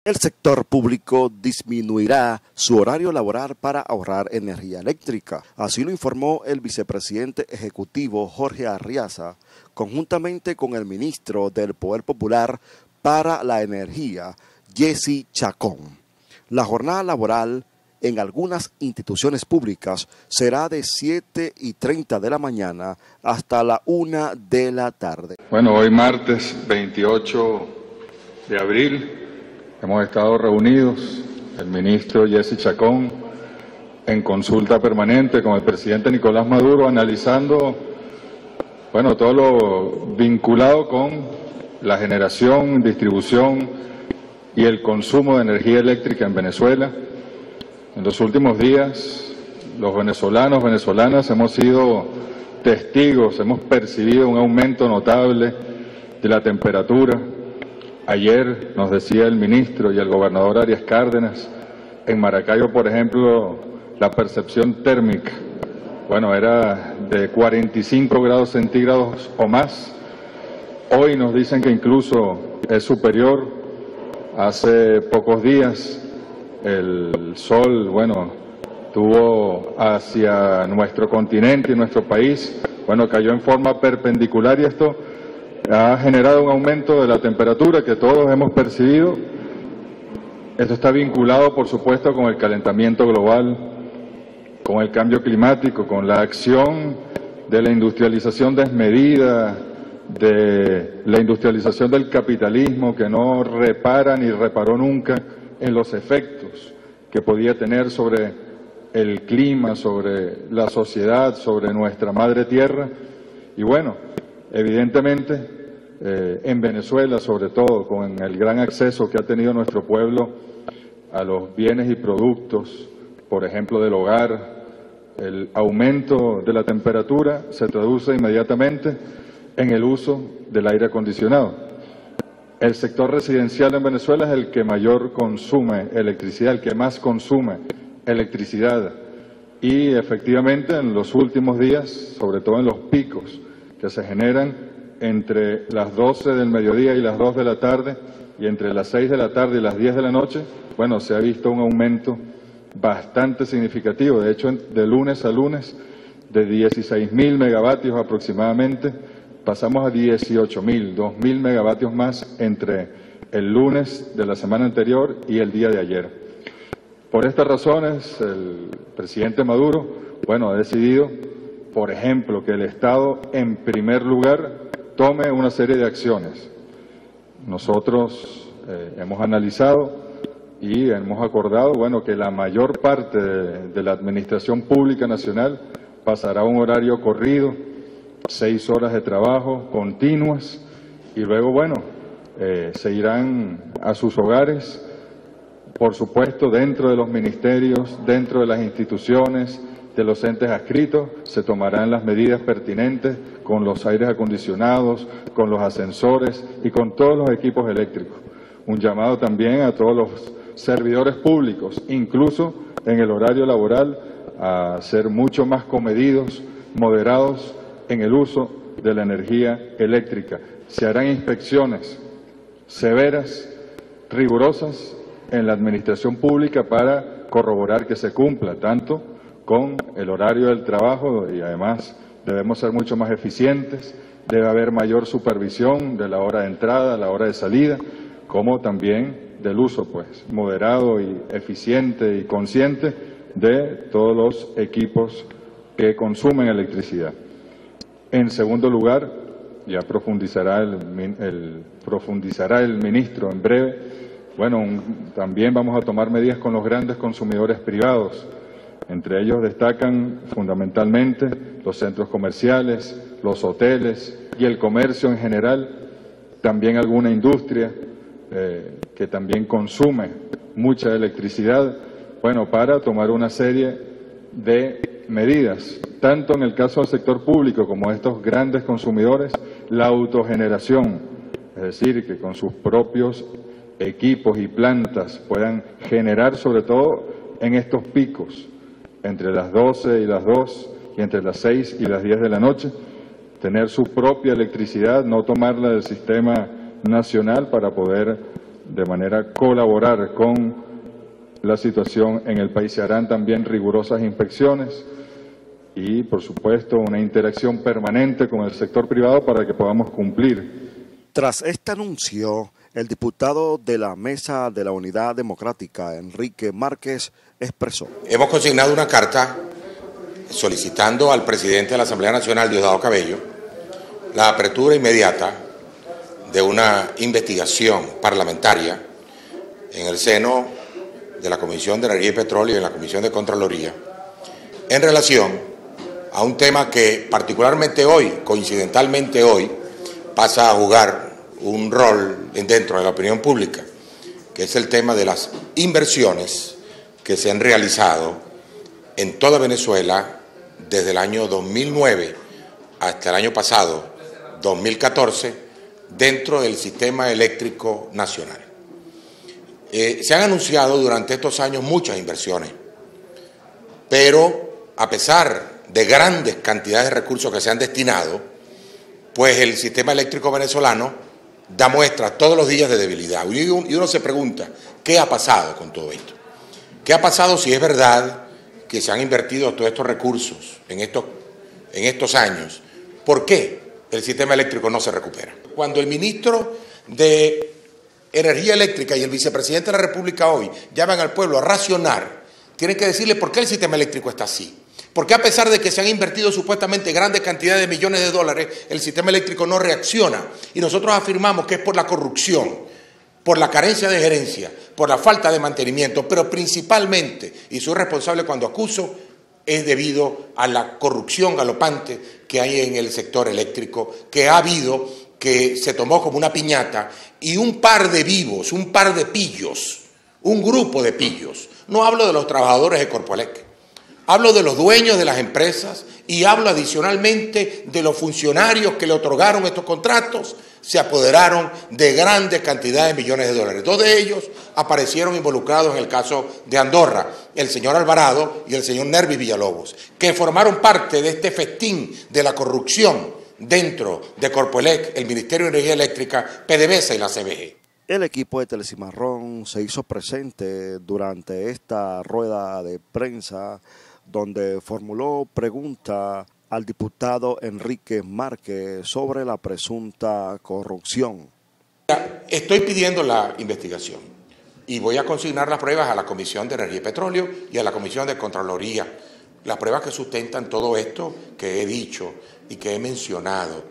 El sector público disminuirá su horario laboral para ahorrar energía eléctrica. Así lo informó el vicepresidente ejecutivo Jorge Arriaza, conjuntamente con el ministro del Poder Popular para la Energía, Jesse Chacón. La jornada laboral en algunas instituciones públicas será de 7:30 de la mañana hasta la 1 de la tarde. Bueno, hoy martes 28 de abril hemos estado reunidos, el ministro Jesse Chacón, en consulta permanente con el presidente Nicolás Maduro, analizando, todo lo vinculado con la generación, distribución y el consumo de energía eléctrica en Venezuela. En los últimos días, los venezolanos, venezolanas, hemos sido testigos, hemos percibido un aumento notable de la temperatura. Ayer nos decía el ministro y el gobernador Arias Cárdenas, en Maracaibo, por ejemplo, la percepción térmica, era de 45 grados centígrados o más. Hoy nos dicen que incluso es superior. Hace pocos días el sol, tuvo hacia nuestro continente y nuestro país, cayó en forma perpendicular y esto ha generado un aumento de la temperatura que todos hemos percibido. Esto está vinculado, por supuesto, con el calentamiento global, con el cambio climático, con la acción de la industrialización desmedida, de la industrialización del capitalismo que no repara ni reparó nunca en los efectos que podía tener sobre el clima, sobre la sociedad, sobre nuestra madre tierra. Y evidentemente en Venezuela, sobre todo, con el gran acceso que ha tenido nuestro pueblo a los bienes y productos, por ejemplo, del hogar, el aumento de la temperatura se traduce inmediatamente en el uso del aire acondicionado. El sector residencial en Venezuela es el que mayor consume electricidad, el que más consume electricidad. Y efectivamente en los últimos días, sobre todo en los picos que se generan entre las 12 del mediodía y las 2 de la tarde, y entre las 6 de la tarde y las 10 de la noche, se ha visto un aumento bastante significativo. De hecho, de lunes a lunes, de 16.000 megavatios aproximadamente, pasamos a 18.000, 2.000 megavatios más entre el lunes de la semana anterior y el día de ayer. Por estas razones, el presidente Maduro, ha decidido, por ejemplo, que el Estado, en primer lugar, tome una serie de acciones. Nosotros hemos analizado y hemos acordado, que la mayor parte de la Administración Pública Nacional pasará a un horario corrido, 6 horas de trabajo continuas, y luego, se irán a sus hogares, por supuesto, dentro de los ministerios, dentro de las instituciones, de los entes adscritos, se tomarán las medidas pertinentes con los aires acondicionados, con los ascensores y con todos los equipos eléctricos. Un llamado también a todos los servidores públicos, incluso en el horario laboral, a ser mucho más comedidos, moderados en el uso de la energía eléctrica. Se harán inspecciones severas, rigurosas en la administración pública para corroborar que se cumpla tanto con el horario del trabajo, y además debemos ser mucho más eficientes, debe haber mayor supervisión de la hora de entrada, la hora de salida, como también del uso moderado y eficiente y consciente de todos los equipos que consumen electricidad. En segundo lugar, ya profundizará el ministro en breve, también vamos a tomar medidas con los grandes consumidores privados. Entre ellos destacan fundamentalmente los centros comerciales, los hoteles y el comercio en general, también alguna industria que también consume mucha electricidad, para tomar una serie de medidas, tanto en el caso del sector público como de estos grandes consumidores, la autogeneración, es decir, que con sus propios equipos y plantas puedan generar, sobre todo en estos picos, entre las 12 y las 2 y entre las 6 y las 10 de la noche, tener su propia electricidad, no tomarla del sistema nacional para poder de manera colaborar con la situación en el país. Se harán también rigurosas inspecciones y, por supuesto, una interacción permanente con el sector privado para que podamos cumplir. Tras este anuncio, el diputado de la Mesa de la Unidad Democrática, Enrique Márquez, expresó: hemos consignado una carta solicitando al presidente de la Asamblea Nacional, Diosdado Cabello, la apertura inmediata de una investigación parlamentaria en el seno de la Comisión de Energía y Petróleo y en la Comisión de Contraloría en relación a un tema que particularmente hoy, coincidentalmente hoy, pasa a jugar un rol dentro de la opinión pública, que es el tema de las inversiones que se han realizado en toda Venezuela desde el año 2009 hasta el año pasado, 2014, dentro del sistema eléctrico nacional. Se han anunciado durante estos años muchas inversiones, pero a pesar de grandes cantidades de recursos que se han destinado, pues el sistema eléctrico venezolano da muestras todos los días de debilidad. Y uno se pregunta, ¿qué ha pasado con todo esto? ¿Qué ha pasado si es verdad que se han invertido todos estos recursos en estos años? ¿Por qué el sistema eléctrico no se recupera? Cuando el ministro de Energía Eléctrica y el vicepresidente de la República hoy llaman al pueblo a racionar, tienen que decirle por qué el sistema eléctrico está así. Porque a pesar de que se han invertido supuestamente grandes cantidades de millones de dólares, el sistema eléctrico no reacciona. Y nosotros afirmamos que es por la corrupción, por la carencia de gerencia, por la falta de mantenimiento, pero principalmente, y soy responsable cuando acuso, es debido a la corrupción galopante que hay en el sector eléctrico, que ha habido, que se tomó como una piñata, y un par de vivos, un par de pillos, un grupo de pillos. No hablo de los trabajadores de Corpoelec, hablo de los dueños de las empresas y hablo adicionalmente de los funcionarios que le otorgaron estos contratos, se apoderaron de grandes cantidades de millones de dólares. Dos de ellos aparecieron involucrados en el caso de Andorra, el señor Alvarado y el señor Nervi Villalobos, que formaron parte de este festín de la corrupción dentro de Corpoelec, el Ministerio de Energía Eléctrica, PDVSA y la CBG. El equipo de Telecimarrón se hizo presente durante esta rueda de prensa donde formuló pregunta al diputado Enrique Márquez sobre la presunta corrupción. Estoy pidiendo la investigación y voy a consignar las pruebas a la Comisión de Energía y Petróleo y a la Comisión de Contraloría, las pruebas que sustentan todo esto que he dicho y que he mencionado.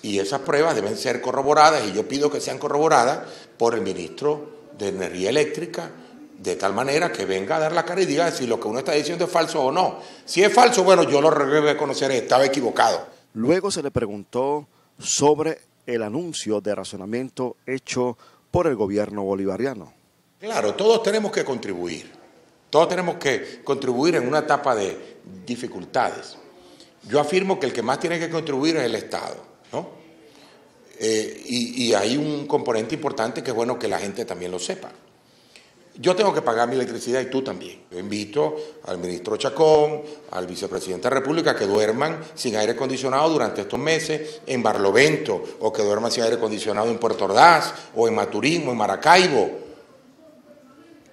Y esas pruebas deben ser corroboradas y yo pido que sean corroboradas por el ministro de Energía Eléctrica, de tal manera que venga a dar la cara y diga si lo que uno está diciendo es falso o no. Si es falso, bueno, yo lo reconoceré, estaba equivocado. Luego se le preguntó sobre el anuncio de racionamiento hecho por el gobierno bolivariano. Claro, todos tenemos que contribuir en una etapa de dificultades. Yo afirmo que el que más tiene que contribuir es el Estado, ¿no? Y hay un componente importante que es bueno que la gente también lo sepa. Yo tengo que pagar mi electricidad y tú también. Yo invito al ministro Chacón, al vicepresidente de la República que duerman sin aire acondicionado durante estos meses en Barlovento, o que duerman sin aire acondicionado en Puerto Ordaz, o en Maturín, o en Maracaibo,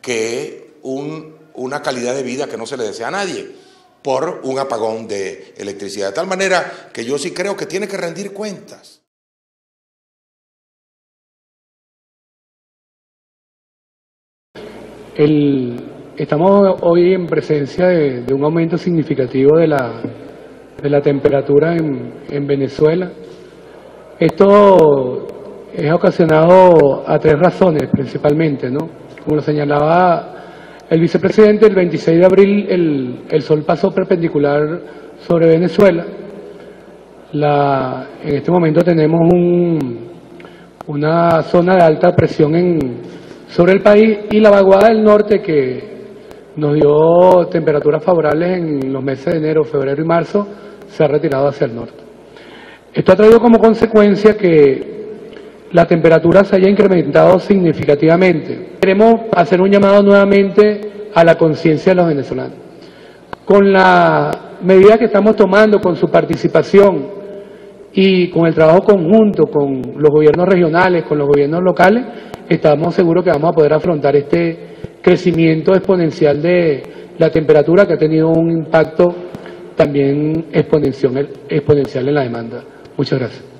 que es una calidad de vida que no se le desea a nadie por un apagón de electricidad. De tal manera que yo sí creo que tiene que rendir cuentas. Estamos hoy en presencia de un aumento significativo de la temperatura en Venezuela. Esto es ocasionado a tres razones principalmente, ¿no? Como lo señalaba el vicepresidente, el 26 de abril el sol pasó perpendicular sobre Venezuela. En este momento tenemos una zona de alta presión sobre el país y la vaguada del norte que nos dio temperaturas favorables en los meses de enero, febrero y marzo se ha retirado hacia el norte. Esto ha traído como consecuencia que la temperatura se haya incrementado significativamente. Queremos hacer un llamado nuevamente a la conciencia de los venezolanos. Con la medida que estamos tomando, con su participación y con el trabajo conjunto con los gobiernos regionales, con los gobiernos locales, estamos seguros que vamos a poder afrontar este crecimiento exponencial de la temperatura, que ha tenido un impacto también exponencial en la demanda. Muchas gracias.